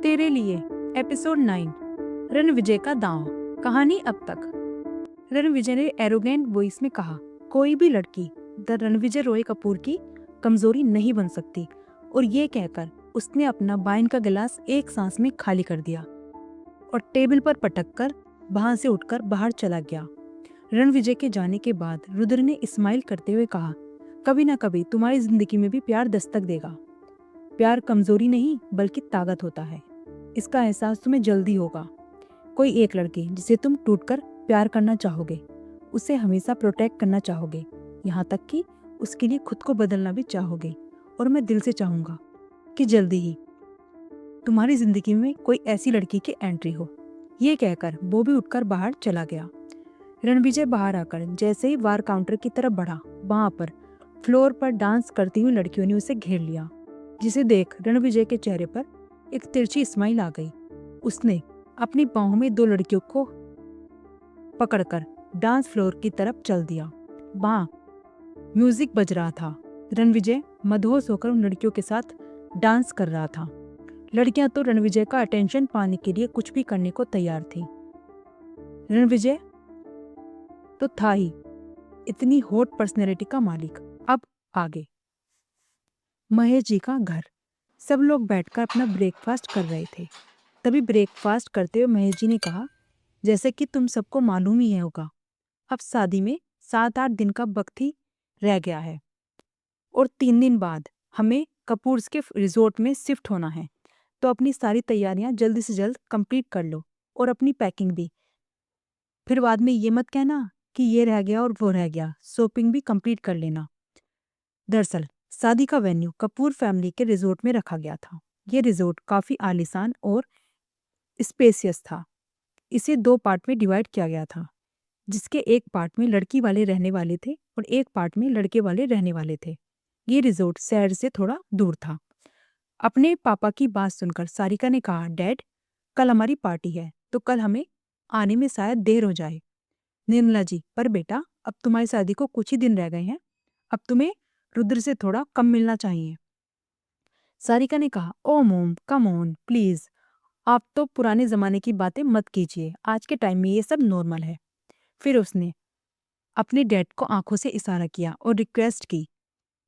तेरे लिए एपिसोड 9 रणविजय का दांव। कहानी अब तक। रणविजय ने एरोगेंट वॉइस में कहा, कोई भी लड़की द रणविजय रॉय कपूर की कमजोरी नहीं बन सकती। और ये कहकर उसने अपना वाइन का गिलास एक सांस में खाली कर दिया और टेबल पर पटक कर वहां से उठकर बाहर चला गया। रणविजय के जाने के बाद रुद्र ने स्माइल करते हुए कहा, कभी ना कभी तुम्हारी जिंदगी में भी प्यार दस्तक देगा। प्यार कमजोरी नहीं बल्कि ताकत होता है। इसका एहसास तुम्हें जल्दी होगा। कोई एक लड़की जिसे तुम टूटकर प्यार करना चाहोगे, उसे हमेशा प्रोटेक्ट करना चाहोगे, यहाँ तक कि उसके लिए खुद को बदलना भी चाहोगे। और मैं दिल से चाहूंगा कि जल्दी ही तुम्हारी जिंदगी में कोई ऐसी लड़की की एंट्री हो। ये कहकर वो भी उठकर बाहर चला गया। रणविजय बाहर आकर जैसे ही वार काउंटर की तरफ बढ़ा, वहां पर फ्लोर पर डांस करती हुई लड़कियों ने उसे घेर लिया, जिसे देख रणविजय के चेहरे पर एक तिरछी स्माइल आ गई। उसने अपनी बाहों में दो लड़कियों को पकड़कर डांस फ्लोर की तरफ चल दिया। वहां म्यूजिक बज रहा था। रणविजय मदहोश होकर उन लड़कियों के साथ डांस कर रहा था। लड़कियां तो रणविजय का अटेंशन पाने के लिए कुछ भी करने को तैयार थी। रणविजय तो था ही इतनी हॉट पर्सनैलिटी का मालिक। अब आगे महेश जी का घर। सब लोग बैठकर अपना ब्रेकफास्ट कर रहे थे। तभी ब्रेकफास्ट करते हुए महेश जी ने कहा, जैसे कि तुम सबको मालूम ही होगा, अब शादी में 7-8 दिन का वक्त ही रह गया है और 3 दिन बाद हमें कपूर्स के रिजॉर्ट में शिफ्ट होना है। तो अपनी सारी तैयारियां जल्दी से जल्द कंप्लीट कर लो और अपनी पैकिंग भी। फिर बाद में ये मत कहना कि ये रह गया और वो रह गया। शॉपिंग भी कंप्लीट कर लेना। दरअसल शादी का वेन्यू कपूर फैमिली के रिजॉर्ट में रखा गया था। ये रिजॉर्ट काफी आलीशान और स्पेसियस था। इसे 2 पार्ट में डिवाइड किया गया था, जिसके एक पार्ट में लड़की वाले रहने वाले थे और एक पार्ट में लड़के वाले रहने वाले थे। ये रिजॉर्ट शहर से थोड़ा दूर था। अपने पापा की बात सुनकर सारिका ने कहा, डैड, कल हमारी पार्टी है तो कल हमें आने में शायद देर हो जाए। निर्मला जी, पर बेटा अब तुम्हारी शादी को कुछ ही दिन रह गए हैं, अब तुम्हें रुद्र से थोड़ा कम मिलना चाहिए। सारिका ने कहा, ओ मोम, कम ऑन प्लीज, आप तो पुराने जमाने की बातें मत कीजिए, आज के टाइम में ये सब नॉर्मल है। फिर उसने अपने डैड को आंखों से इशारा किया और रिक्वेस्ट की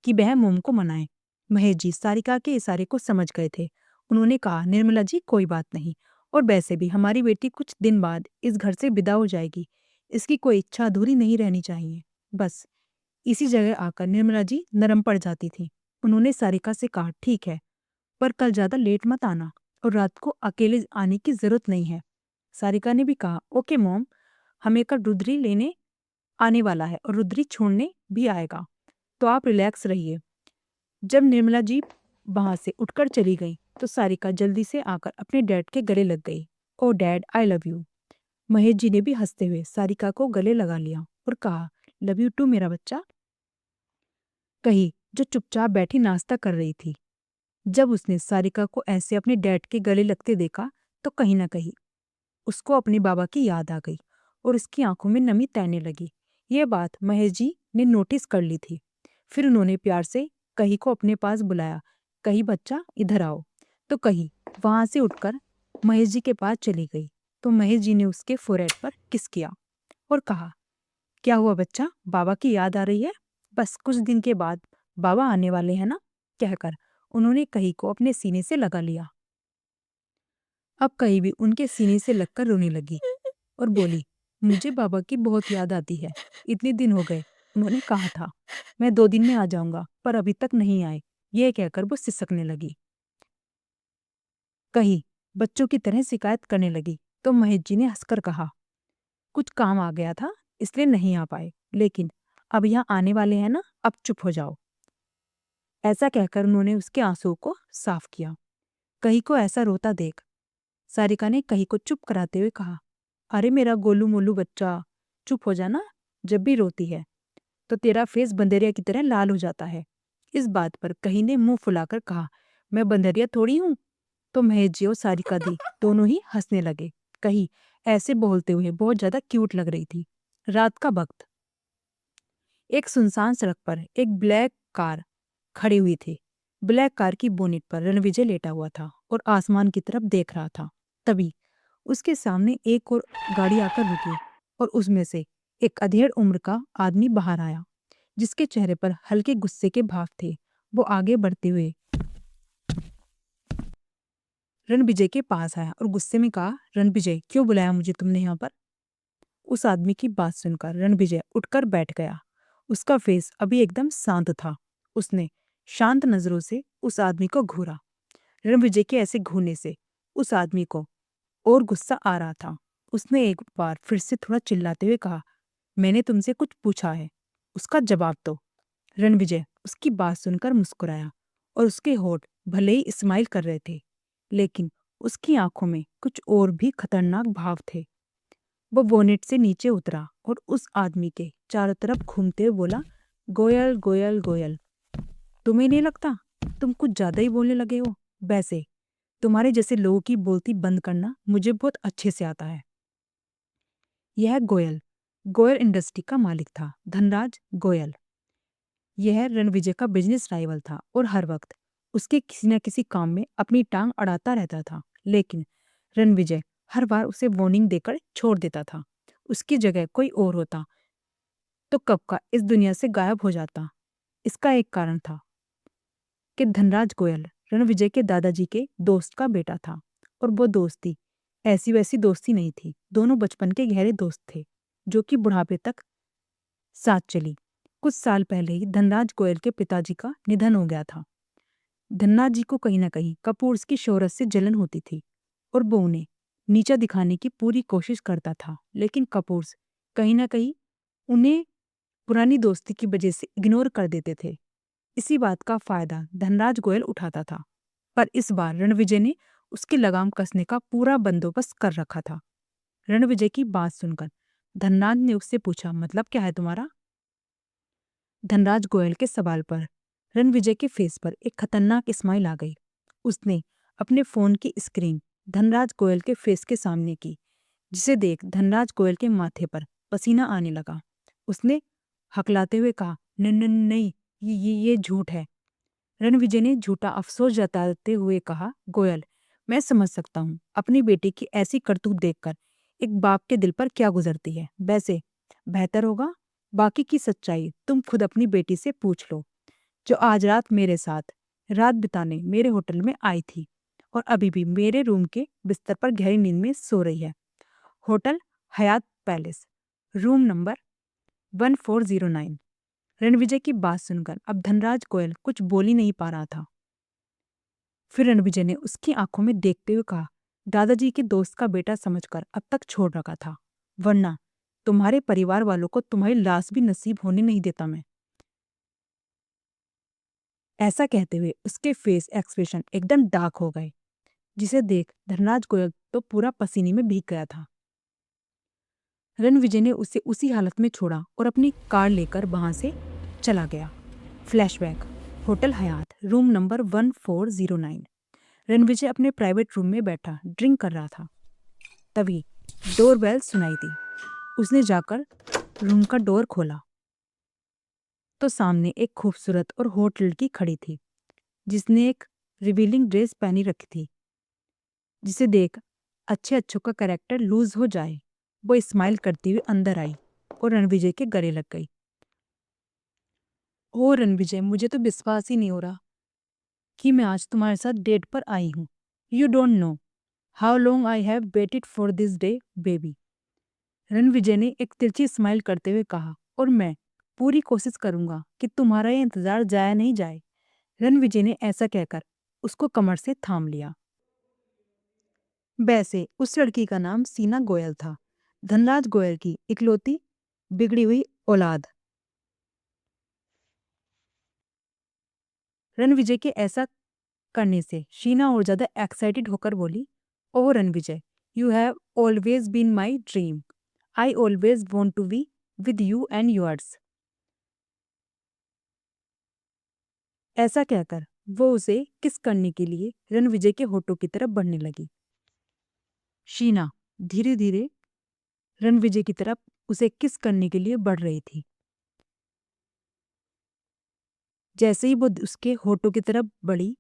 कि वह मोम को मनाए। महेश जी सारिका के इशारे को समझ गए थे। उन्होंने कहा, निर्मला जी कोई बात नहीं, और वैसे भी हमारी बेटी कुछ दिन बाद इस घर से विदा हो जाएगी, इसकी कोई इच्छा अधूरी नहीं रहनी चाहिए। बस इसी जगह आकर निर्मला जी नरम पड़ जाती थी। उन्होंने सारिका से कहा, ठीक है, पर कल ज्यादा लेट मत आना और रात को अकेले आने की जरूरत नहीं है। सारिका ने भी कहा, ओके मॉम, हमें कल रुद्री लेने आने वाला है और रुद्री छोड़ने भी आएगा, तो आप रिलैक्स रहिए। जब निर्मला जी वहां से उठकर चली गई तो सारिका जल्दी से आकर अपने डैड के गले लग गई। Oh dad, I love you. Mahesh ji ने भी हंसते हुए सारिका को गले लगा लिया और कहा, लव यू टू मेरा बच्चा, कही जो चुपचाप बैठी नाश्ता कर रही थी। जब उसने सारिका को ऐसे अपने डैड के गले लगते देखा तो कहीं ना कहीं उसको अपने बाबा की याद आ गई और उसकी आंखों में नमी तैरने लगी। ये बात महेश जी ने नोटिस कर ली थी। फिर उन्होंने प्यार से कही को अपने पास बुलाया, कही बच्चा इधर आओ। तो कही वहां से उठकर महेश जी के पास चली गई तो महेश जी ने उसके फोrehead पर किस किया और कहा, क्या हुआ बच्चा, बाबा की याद आ रही है? बस कुछ दिन के बाद बाबा आने वाले हैं ना, कहकर उन्होंने कही को अपने सीने से लगा लिया। अब कही भी उनके सीने से लगकर रोने लगी और बोली, मुझे बाबा की बहुत याद आती है, इतने दिन हो गए, उन्होंने कहा था मैं 2 दिन में आ जाऊंगा पर अभी तक नहीं आए। ये कहकर वो सिसकने लगी। कही बच्चों की तरह शिकायत करने लगी तो महेश जी ने हंसकर कहा, कुछ काम आ गया था इसलिए नहीं आ पाए, लेकिन अब यहाँ आने वाले हैं ना, अब चुप हो जाओ। ऐसा कहकर उन्होंने उसके आंसुओं को साफ किया। कही को ऐसा रोता देख सारिका ने कही को चुप कराते हुए कहा, अरे मेरा गोलू मोलू बच्चा, चुप हो जाना, जब भी रोती है तो तेरा फेस बंदरिया की तरह लाल हो जाता है। इस बात पर कही ने मुंह फुलाकर कहा, मैं बंदरिया थोड़ी हूं। तो महेश जी और सारिका दी दोनों ही हंसने लगे। कही ऐसे बोलते हुए बहुत ज्यादा क्यूट लग रही थी। रात का वक्त एक सुनसान सड़क पर एक ब्लैक कार खड़ी हुई थी। ब्लैक कार की बोनेट पर रणविजय लेटा हुआ था और आसमान की तरफ देख रहा था। तभी उसके सामने एक और गाड़ी आकर रुकी और उसमें से एक अधेड़ उम्र का आदमी बाहर आया, जिसके चेहरे पर हल्के गुस्से के भाव थे। वो आगे बढ़ते हुए रणविजय के पास आया और गुस्से में कहा, रणविजय, क्यों बुलाया मुझे तुमने यहाँ पर? उस आदमी की बात सुनकर रणविजय उठकर बैठ गया। उसका फेस अभी एकदम शांत था। उसने शांत नजरों से उस आदमी को घूरा। रणविजय के ऐसे घूरने से उस आदमी को और गुस्सा आ रहा था। उसने एक बार फिर से थोड़ा चिल्लाते हुए कहा, मैंने तुमसे कुछ पूछा है, उसका जवाब दो। रणविजय उसकी बात सुनकर मुस्कुराया और उसके होठ भले ही स्माइल कर रहे थे, लेकिन उसकी आंखों में कुछ और भी खतरनाक भाव थे। वो बोनेट से नीचे उतरा और उस आदमी के चारों तरफ घूमते हुए बोला, गोयल गोयल गोयल, तुम्हें नहीं लगता तुम कुछ ज्यादा ही बोलने लगे हो? वैसे तुम्हारे जैसे लोगों की बोलती बंद करना मुझे बहुत अच्छे से आता है। यह गोयल गोयल इंडस्ट्री का मालिक था, धनराज गोयल। यह रणविजय का बिजनेस राइवल था और हर वक्त उसके किसी न किसी काम में अपनी टांग अड़ाता रहता था। लेकिन रणविजय हर बार उसे वार्निंग देकर छोड़ देता था। उसकी जगह कोई और होता तो कब का इस दुनिया से गायब हो जाता। इसका एक कारण था कि धनराज गोयल रणविजय के दादाजी के दोस्त का बेटा था, और वो दोस्ती ऐसी वैसी दोस्ती नहीं थी। दोनों बचपन के गहरे दोस्त थे, जो कि बुढ़ापे तक साथ चली। कुछ साल पहले ही धनराज गोयल के पिताजी का निधन हो गया था। धनराज जी को कहीं ना कहीं कपूर्स की शोहरत से जलन होती थी और वो उन्हें नीचा दिखाने की पूरी कोशिश करता था, लेकिन कपूर्स कहीं ना कहीं उन्हें पुरानी दोस्ती की वजह से इग्नोर कर देते थे। इसी बात का फायदा धनराज गोयल उठाता था, पर इस बार रणविजय ने उसकी लगाम कसने का पूरा बंदोबस्त कर रखा था। रणविजय की बात सुनकर धनराज ने उससे पूछा, मतलब क्या है तुम्हारा? धनराज गोयल के सवाल पर रणविजय के फेस पर एक खतरनाक स्माइल आ गई। उसने अपने फोन की स्क्रीन धनराज गोयल के फेस के सामने की, जिसे देख धनराज गोयल के माथे पर पसीना आने लगा। उसने हकलाते हुए कहा, नहीं, ये झूठ है। रणविजय ने झूठा अफसोस जताते हुए कहा, गोयल, मैं समझ सकता हूँ अपनी बेटी की ऐसी करतूत देखकर एक बाप के दिल पर क्या गुजरती है। वैसे बेहतर होगा बाकी की सच्चाई तुम खुद अपनी बेटी से पूछ लो, जो आज रात मेरे साथ रात बिताने मेरे होटल में आई थी और अभी भी मेरे रूम के बिस्तर पर गहरी नींद में सो रही है। Hotel Hyatt palace, room number 1409। Ranvijay की बात सुनकर अब धनराज गोयल कुछ बोल ही नहीं पा रहा था। फिर रणविजय ने उसकी आंखों में देखते हुए कहा, दादाजी के दोस्त का बेटा समझकर अब तक छोड़ रखा था, वरना तुम्हारे परिवार वालों को तुम्हारी लाश भी नसीब होने नहीं देता मैं। ऐसा कहते हुए उसके फेस एक्सप्रेशन एकदम डार्क हो गए, जिसे देख धनराज गोयल तो पूरा पसीने में भीग गया था। रणविजय ने उसे उसी हालत में छोड़ा और अपनी कार लेकर वहां से चला गया। Flashback, hotel Hyatt, room number 1409। Ranvijay अपने प्राइवेट रूम में बैठा ड्रिंक कर रहा था। तभी डोरबेल सुनाई दी। उसने जाकर रूम का डोर खोला तो सामने एक खूबसूरत और हॉट लड़की खड़ी थी, जिसने एक रिवीलिंग ड्रेस पहनी रखी थी, जिसे देख अच्छे अच्छों का कैरेक्टर लूज हो जाए। वो स्माइल करती हुई अंदर आई और रणविजय के गले लग गई। ओ रणविजय, मुझे तो विश्वास ही नहीं हो रहा कि मैं आज तुम्हारे साथ डेट पर आई हूँ। You don't know how long I have waited for this day baby. Ranvijay ने एक तिरछी स्माइल करते हुए कहा, और मैं पूरी कोशिश करूंगा कि तुम्हारा ये इंतजार जाया नहीं जाए। रणविजय ने ऐसा कहकर उसको कमर से थाम लिया। वैसे उस लड़की का नाम सीना गोयल था, धनराज गोयल की इकलौती बिगड़ी हुई औलाद। रणविजय के ऐसा करने से शीना और ज्यादा एक्साइटेड होकर बोली, oh Ranvijay, you have always been my dream. I always want to be with you and yours. ऐसा कहकर वो उसे किस करने के लिए रणविजय के होठों की तरफ बढ़ने लगी। शीना धीरे धीरे रणविजय की तरफ उसे किस करने के लिए बढ़ रही थी। जैसे ही वो उसके होठों की तरफ बढ़ी,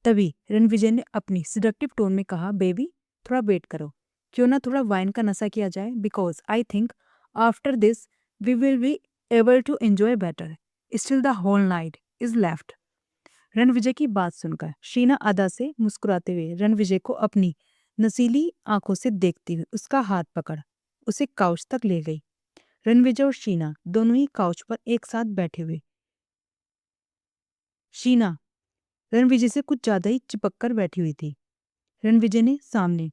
तभी रणविजय ने अपनी सिडक्टिव टोन में कहा, बेबी थोड़ा वेट करो, क्यों ना थोड़ा वाइन का नशा किया जाए, because I think after this we will be able to enjoy better, still the whole night is left. Ranvijay की बात सुनकर शीना अदा से मुस्कुराते हुए रणविजय को अपनी नसीली आंखों से देखती हुई उसका हाथ पकड़ उसे काउच तक ले गई। रणविजय और शीना दोनों ही काउच पर एक साथ बैठे हुए। शीना रणविजय से कुछ ज्यादा ही चिपक कर बैठी हुई थी। रणविजय ने सामने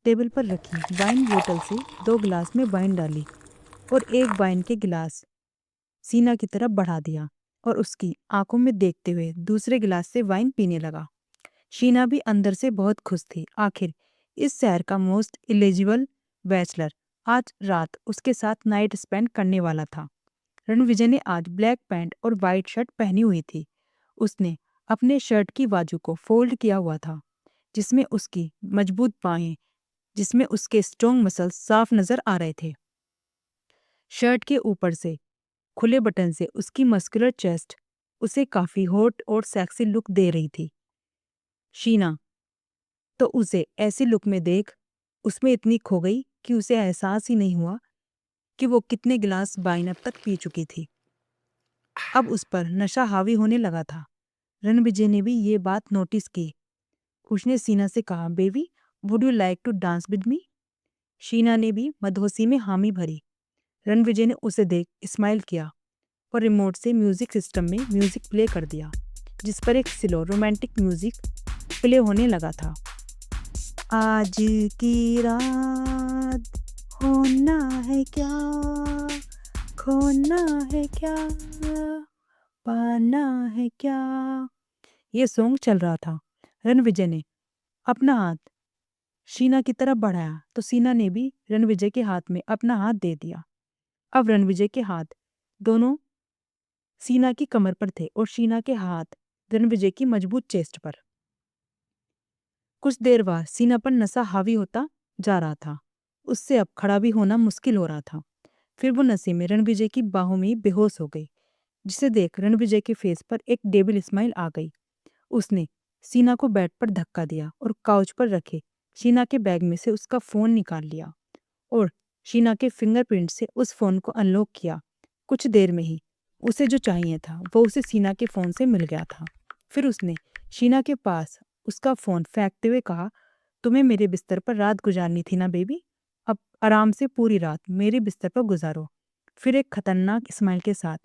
टेबल पर रखी वाइन बोतल से 2 गिलास में वाइन डाली और एक वाइन के गिलास सीना की तरफ बढ़ा दिया और उसकी आंखों में देखते हुए दूसरे गिलास से वाइन पीने लगा। शीना भी अंदर से बहुत खुश थी। आखिर इस शहर का मोस्ट एलिजिबल बैचलर आज रात उसके साथ नाइट स्पेंड करने वाला था। रणविजय ने आज ब्लैक पैंट और वाइट शर्ट पहनी हुई थी। उसने अपने शर्ट की बाजू को फोल्ड किया हुआ था, जिसमें उसकी मजबूत बाहें, जिसमें उसके स्ट्रॉन्ग मसल्स साफ नजर आ रहे थे। शर्ट के ऊपर से खुले बटन से उसकी मस्कुलर चेस्ट उसे काफी हॉट और सेक्सी लुक दे रही थी। शीना तो उसे ऐसी लुक में देख उसमें इतनी खो गई कि उसे एहसास ही नहीं हुआ कि वो कितने गिलास वाइन अब तक पी चुकी थी। अब उस पर नशा हावी होने लगा था। रणविजय ने भी ये बात नोटिस की। उसने शीना से कहा, baby would you like to dance with me? Sheena ने भी मदहोशी में हामी भरी। रणविजय ने उसे देख स्माइल किया और रिमोट से म्यूजिक सिस्टम में म्यूजिक प्ले कर दिया, जिस पर एक स्लो रोमांटिक म्यूजिक प्ले होने लगा था। आज की रात होना है क्या, खोना है क्या, पाना है क्या, ये सॉन्ग चल रहा था। रणविजय ने अपना हाथ शीना की तरफ बढ़ाया तो शीना ने भी रणविजय के हाथ में अपना हाथ दे दिया। अब रणविजय के हाथ दोनों शीना की कमर पर थे और शीना के हाथ रणविजय की मजबूत चेस्ट पर। कुछ देर बाद शीना पर नशा हावी होता जा रहा था। उससे अब खड़ा भी होना मुश्किल हो रहा था। फिर वो नशे में रणविजय की बाहों में बेहोश हो गई, जिसे देख रणविजय के फेस पर एक डेविल स्माइल आ गई। उसने शीना को बेड पर धक्का दिया और काउच पर रखे शीना के बैग में से उसका फोन निकाल लिया और शीना के फिंगरप्रिंट से उस फोन को अनलॉक किया। कुछ देर में ही उसे जो चाहिए था वो उसे शीना के फोन से मिल गया था। फिर उसने शीना के पास उसका फोन फेंकते हुए कहा, तुम्हें मेरे बिस्तर पर रात गुजारनी थी ना बेबी, अब आराम से पूरी रात मेरे बिस्तर पर गुजारो। फिर एक खतरनाक स्माइल के साथ,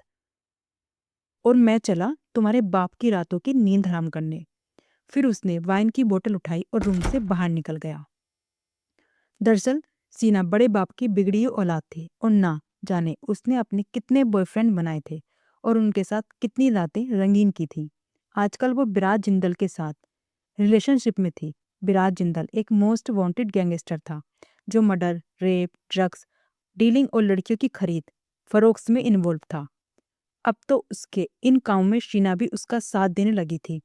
और मैं चला तुम्हारे बाप की रातों की नींद हराम करने। फिर उसने वाइन की बोतल उठाई और रूम से बाहर निकल गया। दरअसल सीना बड़े बाप की बिगड़ी हुई औलाद थी और ना जाने उसने अपने कितने बॉयफ्रेंड बनाए थे और उनके साथ कितनी रातें रंगीन की थी। आजकल वो विराज जिंदल के साथ रिलेशनशिप में थी। विराज जिंदल एक मोस्ट वांटेड गैंगस्टर था जो मर्डर, रेप, ड्रग्स डीलिंग और लड़कियों की खरीद फरोख्त में इन्वॉल्व था। अब तो उसके इन कामों में शीना भी उसका साथ देने लगी थी,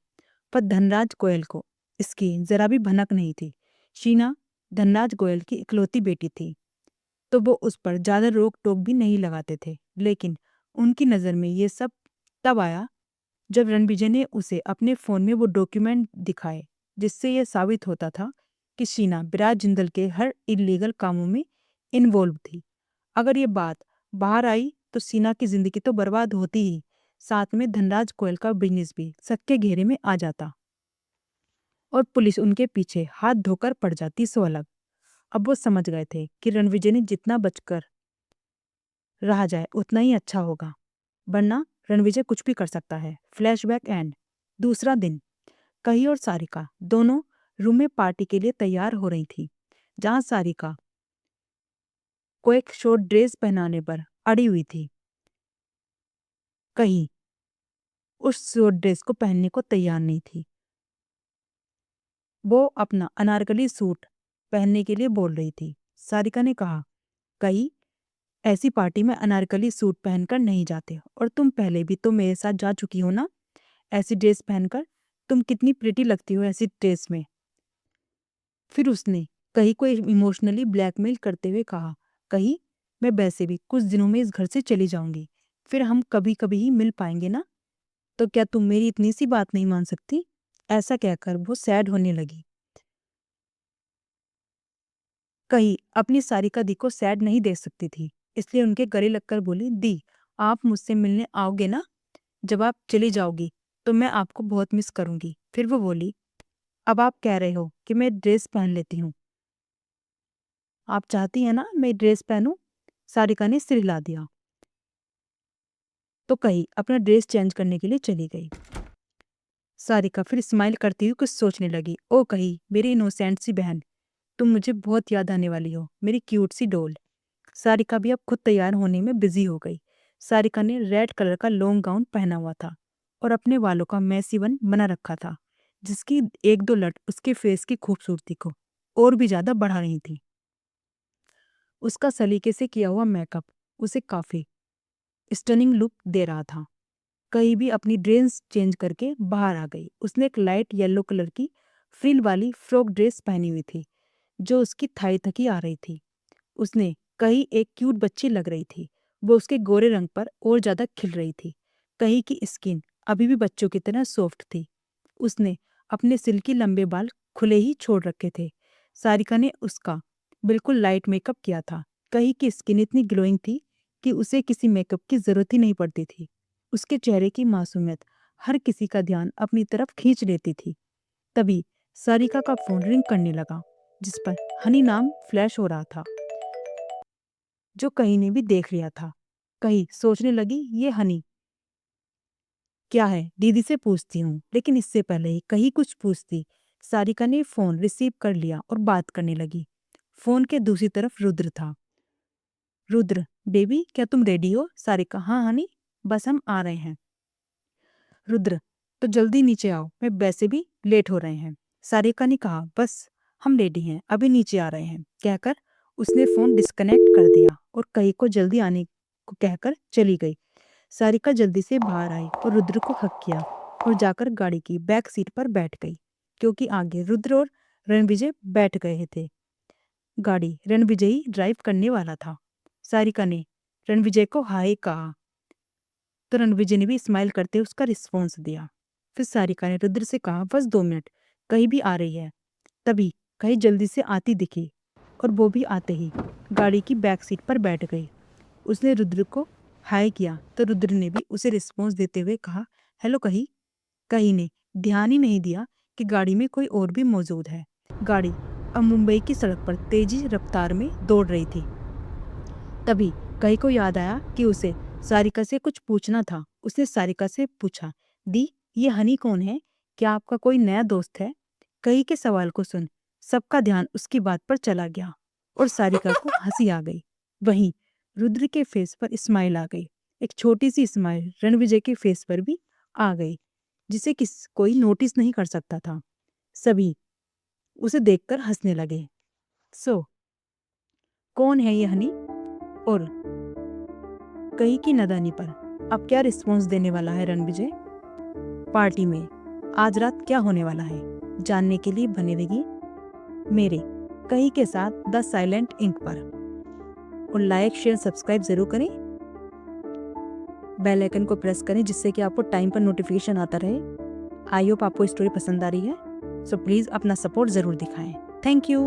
पर धनराज गोयल को इसकी जरा भी भनक नहीं थी। शीना धनराज गोयल की इकलौती बेटी थी, तो वो उस पर ज्यादा रोक टोक भी नहीं लगाते थे। लेकिन उनकी नज़र में ये सब तब आया जब रणविजय ने उसे अपने फोन में वो डॉक्यूमेंट दिखाए, जिससे यह साबित होता था कि शीना विराज जिंदल के हर इलीगल कामों में इन्वॉल्व थी। अगर ये बात बाहर आई तो शीना की जिंदगी तो बर्बाद होती ही, साथ में धनराज गोयल का बिजनेस भी सबके घेरे में आ जाता और पुलिस उनके पीछे हाथ धोकर पड़ जाती, सो अलग। अब वो समझ गए थे कि रणविजय ने जितना बचकर रहा जाए उतना ही अच्छा होगा, वरना रणविजय कुछ भी कर सकता है। Flashback and. दूसरा दिन। कही और सारिका दोनों रूम में पार्टी के लिए तैयार हो रही थी, जहां सारिका को एक शॉर्ट ड्रेस पहनाने पर अड़ी हुई थी। कहीं उस शॉर्ट ड्रेस को पहनने को तैयार नहीं थी। वो अपना अनारकली सूट पहनने के लिए बोल रही थी। सारिका ने कहा, कहीं ऐसी पार्टी में अनारकली सूट पहनकर नहीं जाते, और तुम पहले भी तो मेरे साथ जा चुकी हो ना ऐसी ड्रेस पहनकर। तुम कितनी प्रिटी लगती हो ऐसी ड्रेस में। फिर उसने कहीं को इमोशनली ब्लैकमेल करते हुए कहा, कहीं मैं वैसे भी कुछ दिनों में इस घर से चली जाऊंगी, फिर हम कभी कभी ही मिल पाएंगे ना। तो क्या तुम मेरी इतनी सी बात नहीं मान सकती? ऐसा कहकर वो सैड होने लगी। कही अपनी सारिका दी को सैड नहीं देख सकती थी, इसलिए उनके गले लगकर बोली, दी आप मुझसे मिलने आओगे ना? जब आप चली जाओगी तो मैं आपको बहुत मिस करूंगी। फिर वो बोली, अब आप कह रहे हो कि मैं ड्रेस पहन लेती हूँ, आप चाहती हैं ना मैं ड्रेस पहनूं? सारिका ने सिर हिला दिया। तो कही अपना ड्रेस चेंज करने के लिए चली गई। सारिका फिर स्माइल करती हुई कुछ सोचने लगी। ओ कही, मेरी इनोसेंट सी बहन, तुम मुझे बहुत याद आने वाली हो, मेरी क्यूट सी डॉल। सारिका भी अब खुद तैयार होने में बिजी हो गई। सारिका ने रेड कलर का लॉन्ग गाउन पहना हुआ था और अपने बालों का मैसी बन बना रखा था, जिसकी एक दो लट उसके फेस की खूबसूरती को और भी ज्यादा बढ़ा रही थी। उसका सलीके से किया हुआ मेकअप उसे काफी स्टनिंग लुक दे रहा था। कहीं भी अपनी ड्रेस चेंज करके बाहर आ गई। उसने एक लाइट येलो कलर की फ्रिल वाली फ्रॉक ड्रेस पहनी हुई थी, जो उसकी थाई तक ही आ रही थी। उसने कहीं एक क्यूट बच्ची लग रही थी। वो उसके गोरे रंग पर और ज्यादा खिल रही थी। कहीं की स्किन अभी भी बच्चों की तरह सॉफ्ट थी। उसने अपने सिल्की लंबे बाल खुले ही छोड़ रखे थे। सारिका ने उसका बिल्कुल लाइट मेकअप किया था। कहीं की स्किन इतनी ग्लोइंग थी कि उसे किसी मेकअप की जरूरत ही नहीं पड़ती थी। उसके चेहरे की मासूमियत हर किसी का ध्यान अपनी तरफ खींच लेती थी। तभी सारिका का फोन रिंग करने लगा, जिस पर हनी नाम फ्लैश हो रहा था, जो कहीं ने भी देख लिया था। कहीं सोचने लगी, ये हनी क्या है, दीदी से पूछती हूँ। लेकिन इससे पहले ही कहीं कुछ पूछती, सारिका ने फोन रिसीव कर लिया और बात करने लगी। फोन के दूसरी तरफ रुद्र था। रुद्र, बेबी क्या तुम रेडी हो? सारिका, हाँ हनी, बस हम आ रहे हैं। रुद्र, तो जल्दी नीचे आओ, मैं वैसे भी लेट हो रहे हैं। सारिका ने कहा, बस हम रेडी हैं, अभी नीचे आ रहे हैं, कहकर उसने फोन डिस्कनेक्ट कर दिया और कहीं को जल्दी आने को कहकर चली गई। सारिका जल्दी से बाहर आई और रुद्र को हक किया और जाकर गाड़ी की बैक सीट पर बैठ गई, क्योंकि आगे रुद्र और रणविजय बैठ गए थे। गाड़ी रणविजय ही ड्राइव करने वाला था। सारिका ने रणविजय को हाय कहा तो रणविजय ने भी स्माइल करते उसका रिस्पॉन्स दिया। फिर सारिका ने रुद्र से कहा, बस 2 मिनट, कहीं भी आ रही है। तभी कहीं जल्दी से आती दिखी और वो भी आते ही गाड़ी की बैक सीट पर बैठ गई। उसने रुद्र को हाय किया तो रुद्र ने भी उसे रिस्पॉन्स देते हुए कहा, हेलो कही। कही ने ध्यान ही नहीं दिया कि गाड़ी में कोई और भी मौजूद है। गाड़ी अब मुंबई की सड़क पर तेजी रफ्तार में दौड़ रही थी। तभी कही को याद आया कि उसे सारिका से कुछ पूछना था। उसने सारिका से पूछा, दी ये हनी कौन है? क्या आपका कोई नया दोस्त है? कही के सवाल को सुन सबका ध्यान उसकी बात पर चला गया और सारिका को हंसी आ गई। वहीं रुद्र के फेस पर स्माइल आ गई। एक छोटी सी स्माइल रणविजय के फेस पर भी आ गई, जिसे कोई नोटिस नहीं कर सकता था। सभी उसे देखकर हंसने लगे। सो कौन है ये हनी? और कहीं की नादानी पर अब क्या रिस्पॉन्स देने वाला है रणविजय? पार्टी में आज रात क्या होने वाला है, जानने के लिए बने रहिए मेरे कहीं के साथ द साइलेंट इंक पर। और लाइक शेयर सब्सक्राइब जरूर करें, बेल आइकन को प्रेस करें, जिससे कि आपको टाइम पर नोटिफिकेशन आता रहे। आई होप आपको स्टोरी पसंद आ रही है, सो प्लीज़ अपना सपोर्ट ज़रूर दिखाएं। Thank you.